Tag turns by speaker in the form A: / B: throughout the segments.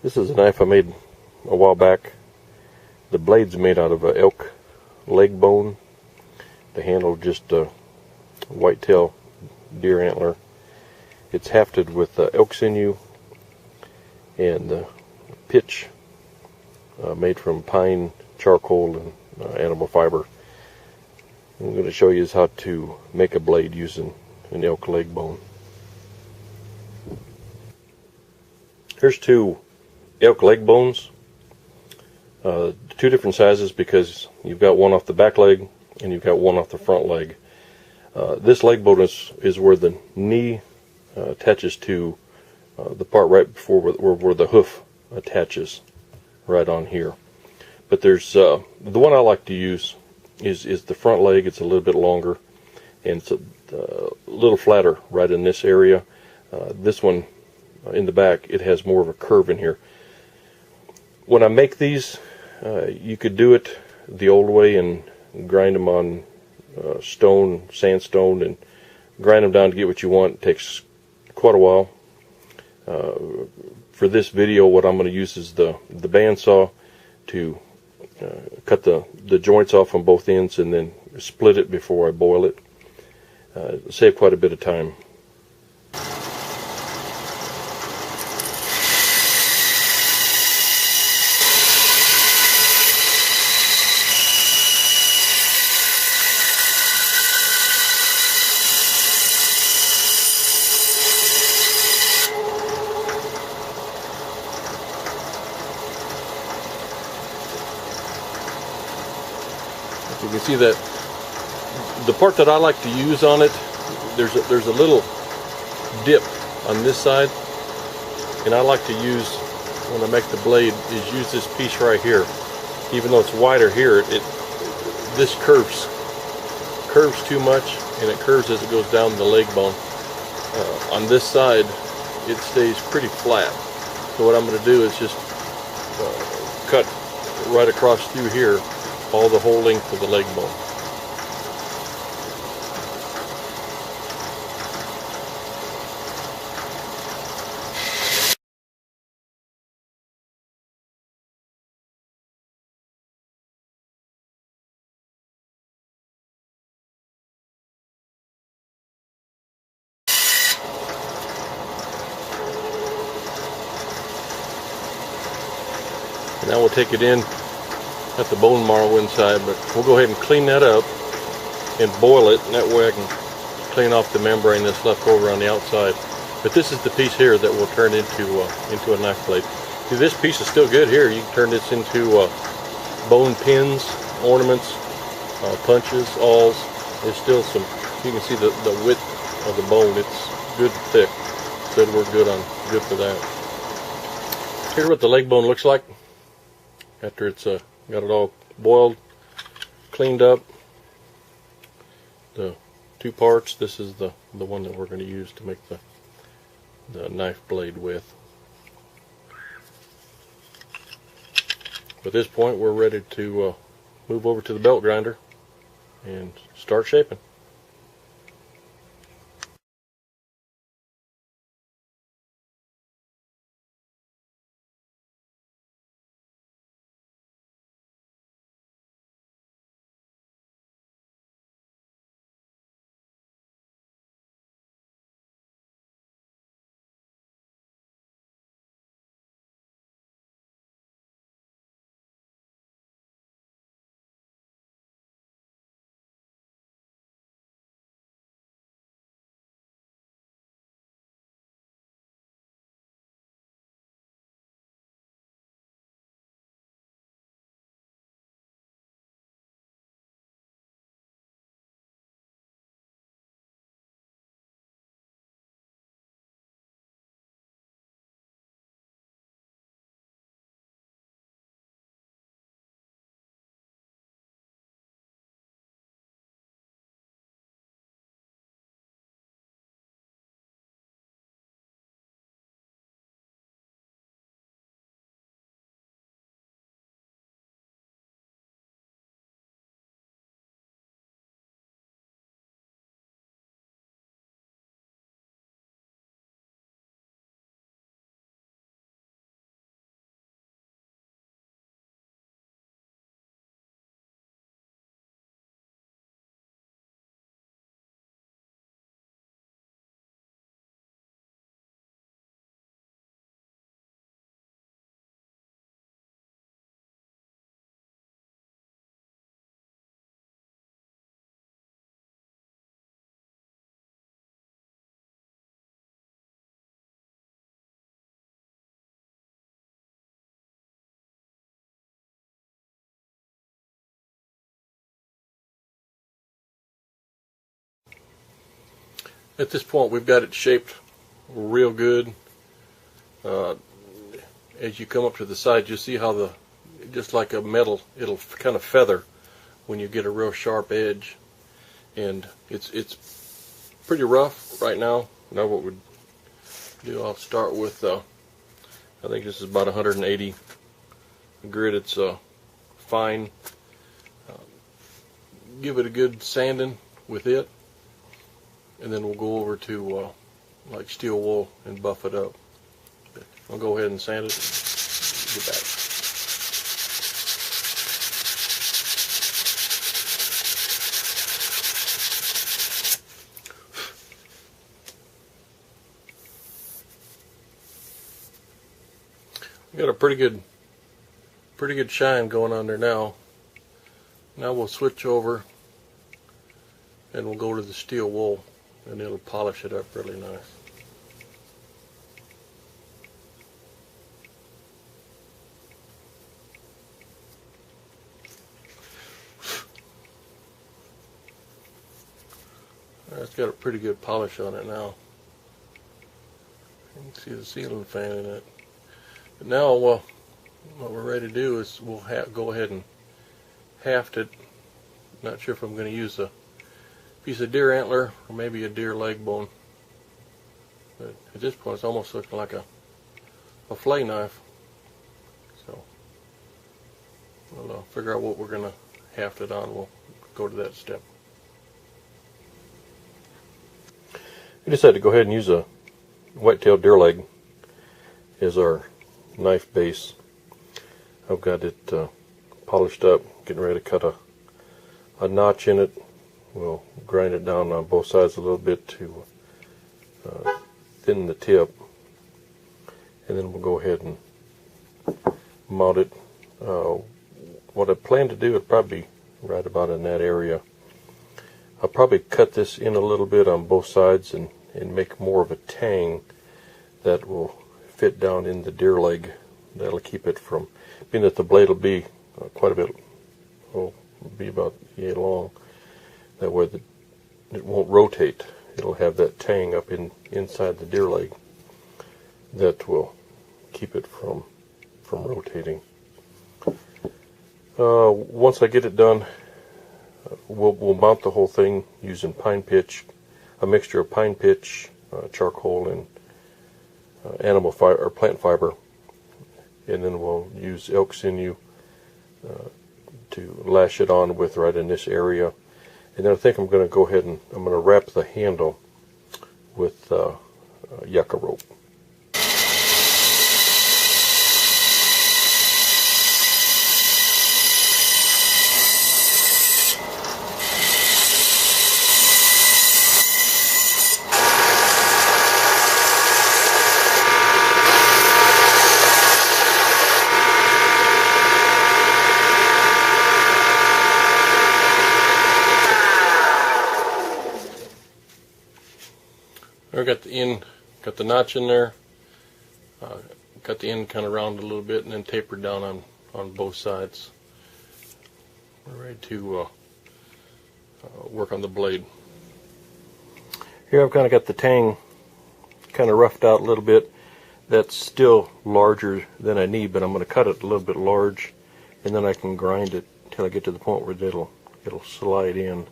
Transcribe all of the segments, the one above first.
A: This is a knife I made a while back. The blade's made out of elk leg bone. The handle just whitetail deer antler. It's hafted with elk sinew and pitch made from pine, charcoal, and animal fiber. I'm going to show you how to make a blade using an elk leg bone. Here's two elk leg bones, two different sizes because you've got one off the back leg and you've got one off the front leg. This leg bone is where the knee attaches to the part right before where the hoof attaches, right on here. But there's the one I like to use is the front leg. It's a little bit longer and it's a little flatter right in this area. This one in the back, it has more of a curve in here. When I make these, you could do it the old way and grind them on sandstone, and grind them down to get what you want. It takes quite a while. For this video, what I'm going to use is the bandsaw to cut the joints off on both ends and then split it before I boil it. Save quite a bit of time. You can see that the part that I like to use on it, there's a little dip on this side, and I like to use, when I make the blade, is use this piece right here. Even though it's wider here, this curves too much, and it curves as it goes down the leg bone. On this side, it stays pretty flat. So what I'm going to do is just cut right across through here, all the whole length of the leg bone. Now we'll take it in at the bone marrow inside, but we'll go ahead and clean that up and boil it, and that way I can clean off the membrane that's left over on the outside. But this is the piece here that will turn into a knife blade. See, this piece is still good here. You can turn this into bone pins, ornaments, punches, awls. There's still some, you can see the width of the bone. It's good and thick, so it'll work good for that. Here's what the leg bone looks like after it's got it all boiled, cleaned up. The two parts, this is the one that we're going to use to make the knife blade with. At this point, we're ready to move over to the belt grinder and start shaping. At this point, we've got it shaped real good. As you come up to the side, you'll see how just like a metal, it'll kind of feather when you get a real sharp edge. And it's pretty rough right now. Now what we'd do, I'll start with, I think this is about 180 grit. It's fine. Give it a good sanding with it, and then we'll go over to like steel wool and buff it up. I'll go ahead and sand it and get back. We got a pretty good shine going on there now. Now we'll switch over and we'll go to the steel wool, and it'll polish it up really nice. It's got a pretty good polish on it now. You can see the ceiling fan in it. But now what we're ready to do is we'll go ahead and haft it. Not sure if I'm going to use a piece of deer antler or maybe a deer leg bone. But at this point it's almost looking like a fillet knife. So we'll figure out what we're going to haft it on. We'll go to that step. We decided to go ahead and use a white-tailed deer leg as our knife base. I've got it polished up, getting ready to cut a notch in it. We'll grind it down on both sides a little bit to thin the tip, and then we'll go ahead and mount it. What I plan to do is probably right about in that area. I'll probably cut this in a little bit on both sides and make more of a tang that will fit down in the deer leg. That'll keep it from, being that the blade will be quite a bit, will be about yay long. That way it won't rotate. It'll have that tang up inside the deer leg that will keep it from rotating. Once I get it done, we'll mount the whole thing using pine pitch, a mixture of pine pitch, charcoal, and animal fiber or plant fiber, and then we'll use elk sinew to lash it on with right in this area. And then I think I'm going to go ahead and I'm going to wrap the handle with yucca rope. I got the notch in there, got the end kind of rounded a little bit, and then tapered down on both sides. We're ready to work on the blade. Here I've kind of got the tang kind of roughed out a little bit. That's still larger than I need, but I'm going to cut it a little bit large, and then I can grind it till I get to the point where it'll slide in,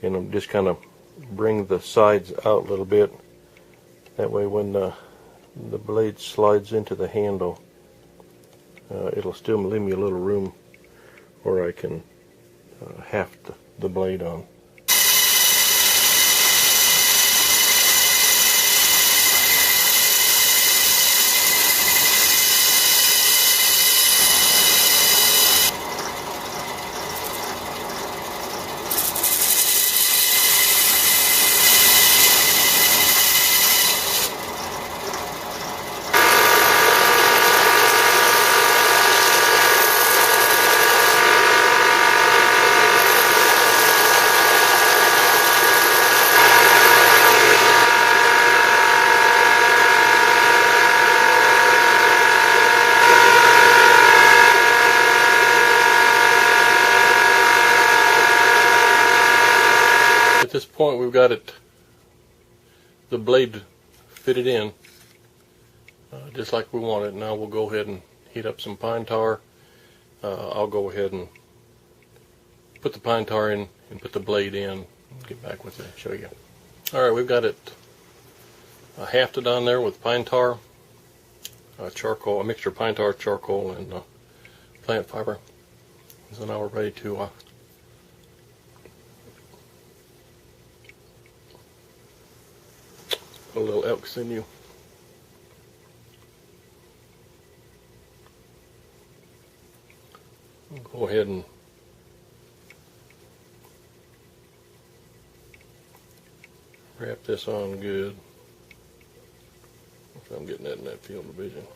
A: and I'm just kind of bring the sides out a little bit. That way when the blade slides into the handle, it'll still leave me a little room where I can haft the blade on. At this point we've got it the blade fitted in just like we want it. Now we'll go ahead and heat up some pine tar. I'll go ahead and put the pine tar in and put the blade in. Get back with it and show you. Alright, we've got it hafted on there with pine tar, charcoal, a mixture of pine tar, charcoal, and plant fiber. So now we're ready to put a little elk sinew. Go ahead and wrap this on good. If I'm getting that in that field of vision.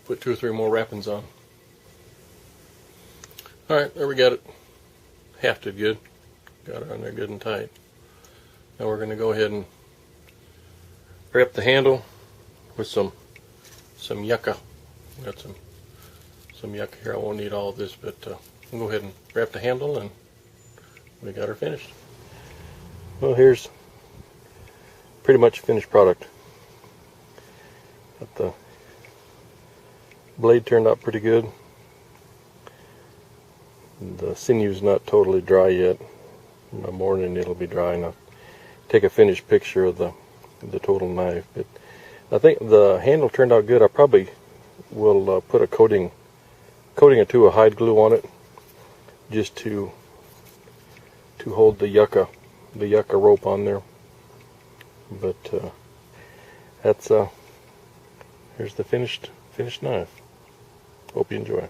A: Put 2 or 3 more wrappings on. Alright, there we got it. Hafted good. Got it on there good and tight. Now we're going to go ahead and wrap the handle with some yucca. Got some yucca here. I won't need all of this, but we'll go ahead and wrap the handle, and we got her finished. Well, here's pretty much a finished product. But the blade turned out pretty good. The sinew's not totally dry yet. In the morning it'll be dry enough. Take a finished picture of the total knife. But I think the handle turned out good. I probably will put a coating or two of hide glue on it, just to hold the yucca rope on there. But that's here's the finished knife. Hope you enjoy.